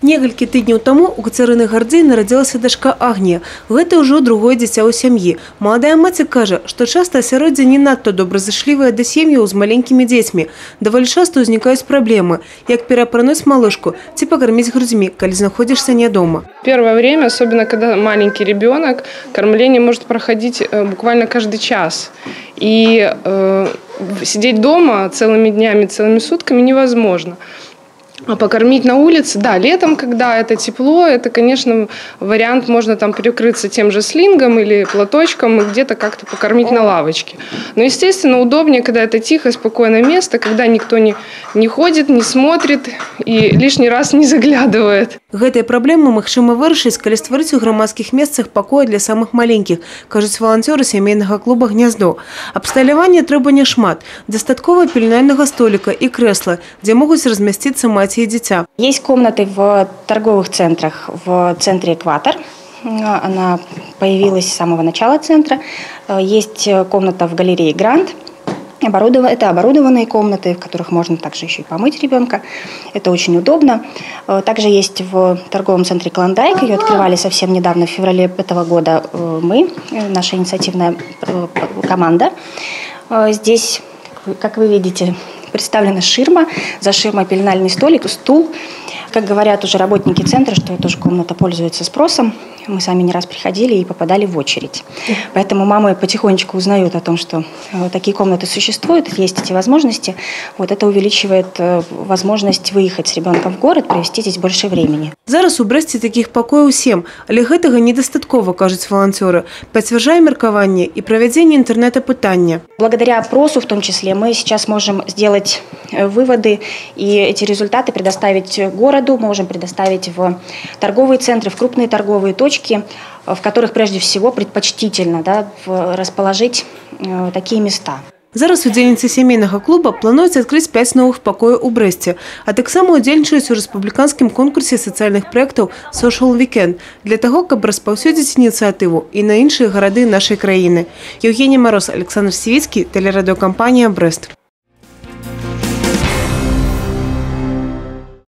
Некалькі тыдняў таму у Кацярыны Гардзей нарадзілася дачка Агнія. Гэта ўжо другое дзіця ў сям'і. Маладая маці кажа, што часта асяроддзе не надта добразычлівае да сем'яў з маленькімі дзецьмі. Даволі часта ўзнікаюць праблемы, як перапрануць малышку ці пакарміць грудзьмі, калі знаходзішся не дома. Первое время, особенно когда маленький ребенок, кормление может проходить буквально каждый час. И сидеть дома целыми днями, целыми сутками невозможно. А покормить на улице, да, летом, когда это тепло, это, конечно, вариант, можно там прикрыться тем же слингом или платочком и где-то как-то покормить на лавочке. Но, естественно, удобнее, когда это тихое, спокойное место, когда никто не ходит, не смотрит и лишний раз не заглядывает. Гэтыя праблемы магчыма вырашыць, калі стварыць у грамадскіх месцах пакоі для самых маленькіх, кажуць валанцёры сямейнага клуба «Гняздо». Абсталявання трэба няшмат. Дастаткова пільнальнага століка і крэсла, дзе могуць размясціцца маці и дитя. Есть комнаты в торговых центрах в центре «Экватор». Она появилась с самого начала центра. Есть комната в галерее «Гранд». Это оборудованные комнаты, в которых можно также еще и помыть ребенка. Это очень удобно. Также есть в торговом центре «Клондайк». Ее открывали совсем недавно, в феврале этого года, мы, наша инициативная команда. Здесь, как вы видите, представлена ширма, за ширмой пеленальный столик, стул. Как говорят уже работники центра, что эта же комната пользуется спросом. Мы сами не раз приходили и попадали в очередь. Поэтому мамы потихонечку узнают о том, что такие комнаты существуют, есть эти возможности. Вот это увеличивает возможность выехать с ребенком в город, провести здесь больше времени. Зараз у Брэсце таких пакояў 7, але гэтага недастаткова, кажуць валанцёры. Пацвярджае меркаванне и проведение интернет-опытання. Благодаря опросу в том числе мы сейчас можем сделать выводы и эти результаты предоставить городу, можем предоставить в торговые центры, в крупные торговые точки, в которых прежде всего предпочтительно расположить такие места. Зараз удзельніцы сямейнага клуба плануюць адкрыць 5 новых пакояў у Брэсце, а таксама удзельнічаюць у рэспубліканскім конкурсе сацыяльных праектаў «Social Weekend» для таго, каб распаўсюдзіць ініцыятыву і на іншыя гарады нашай краіны. Евгений Мороз, Александр Сивицкий, телерадиокомпания «Брэст».